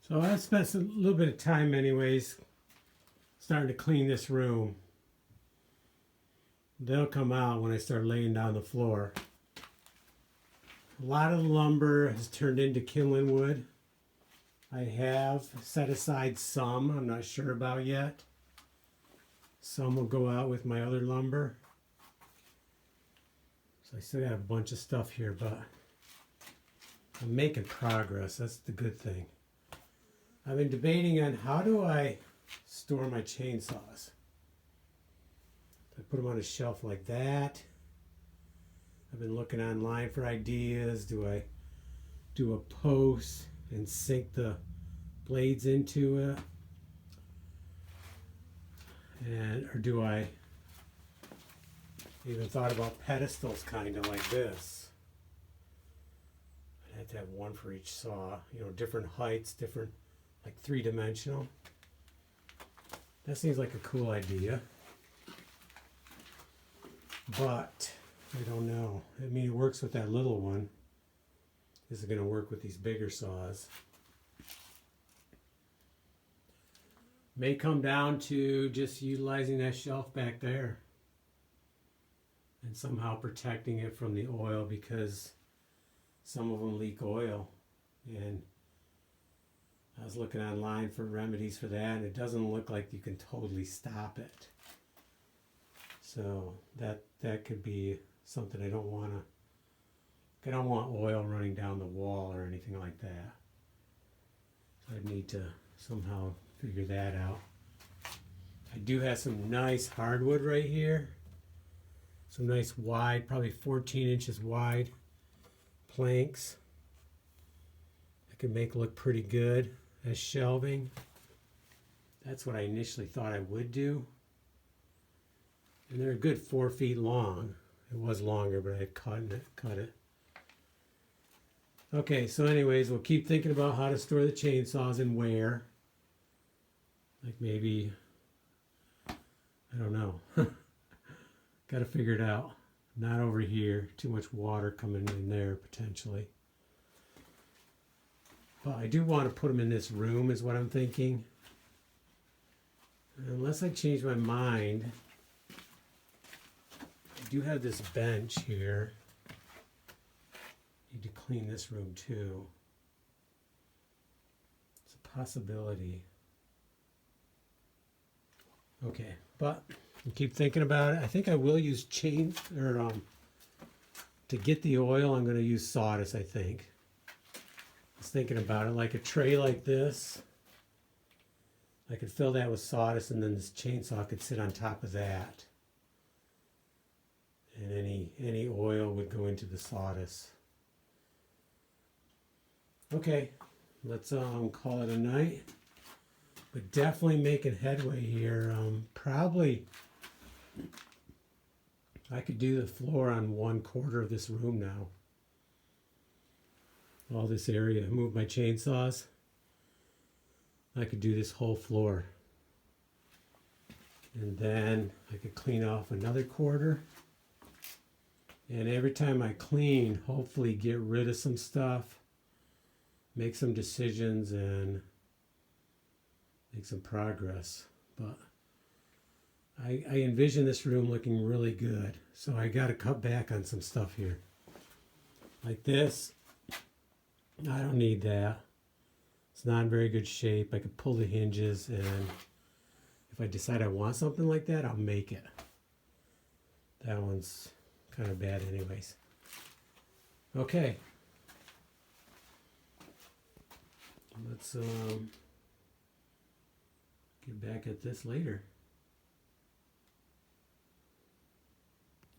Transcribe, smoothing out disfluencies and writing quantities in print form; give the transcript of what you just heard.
So I spent a little bit of time anyways starting to clean this room. They'll come out when I start laying down the floor. A lot of the lumber has turned into kindling wood. I have set aside some I'm not sure about yet. Some will go out with my other lumber. So I still got a bunch of stuff here, but I'm making progress. That's the good thing. I've been debating on how do I store my chainsaws. I put them on a shelf like that. I've been looking online for ideas. Do I do a post and sink the blades into it? Or do I even thought about pedestals kind of like this? I'd have to have one for each saw, different heights, different, like three-dimensional. That seems like a cool idea. But I don't know. I mean, it works with that little one. Is it going to work with these bigger saws? May come down to just utilizing that shelf back there and somehow protecting it from the oil, because some of them leak oil, and I was looking online for remedies for that, and it doesn't look like you can totally stop it. So that could be something I don't want to. I don't want oil running down the wall or anything like that. So I need to somehow figure that out. I do have some nice hardwood right here. Some nice wide, probably 14 inches wide planks. I could make look pretty good as shelving. That's what I initially thought I would do. And they're a good 4 feet long. It was longer, but I had cut it. Okay, so anyways, we'll keep thinking about how to store the chainsaws and where. Like maybe, I don't know. Got to figure it out. Not over here. Too much water coming in there potentially. But I do want to put them in this room is what I'm thinking. Unless I change my mind. I do have this bench here. Need to clean this room too. It's a possibility. Okay, but you keep thinking about it. I think I will use to get the oil. I'm going to use sawdust, I think. I was thinking about it, like a tray like this. I could fill that with sawdust, and then this chainsaw could sit on top of that. And any oil would go into the sawdust. Okay, let's call it a night. But definitely making headway here. Probably I could do the floor on 1/4 of this room now. All this area. Move my chainsaws. I could do this whole floor. And then I could clean off another 1/4. And every time I clean, hopefully get rid of some stuff, make some decisions, and make some progress. But I envision this room looking really good. So I got to cut back on some stuff here. Like this. I don't need that. It's not in very good shape. I could pull the hinges, and if I decide I want something like that, I'll make it. That one's kind of bad anyways. Okay. Let's get back at this later.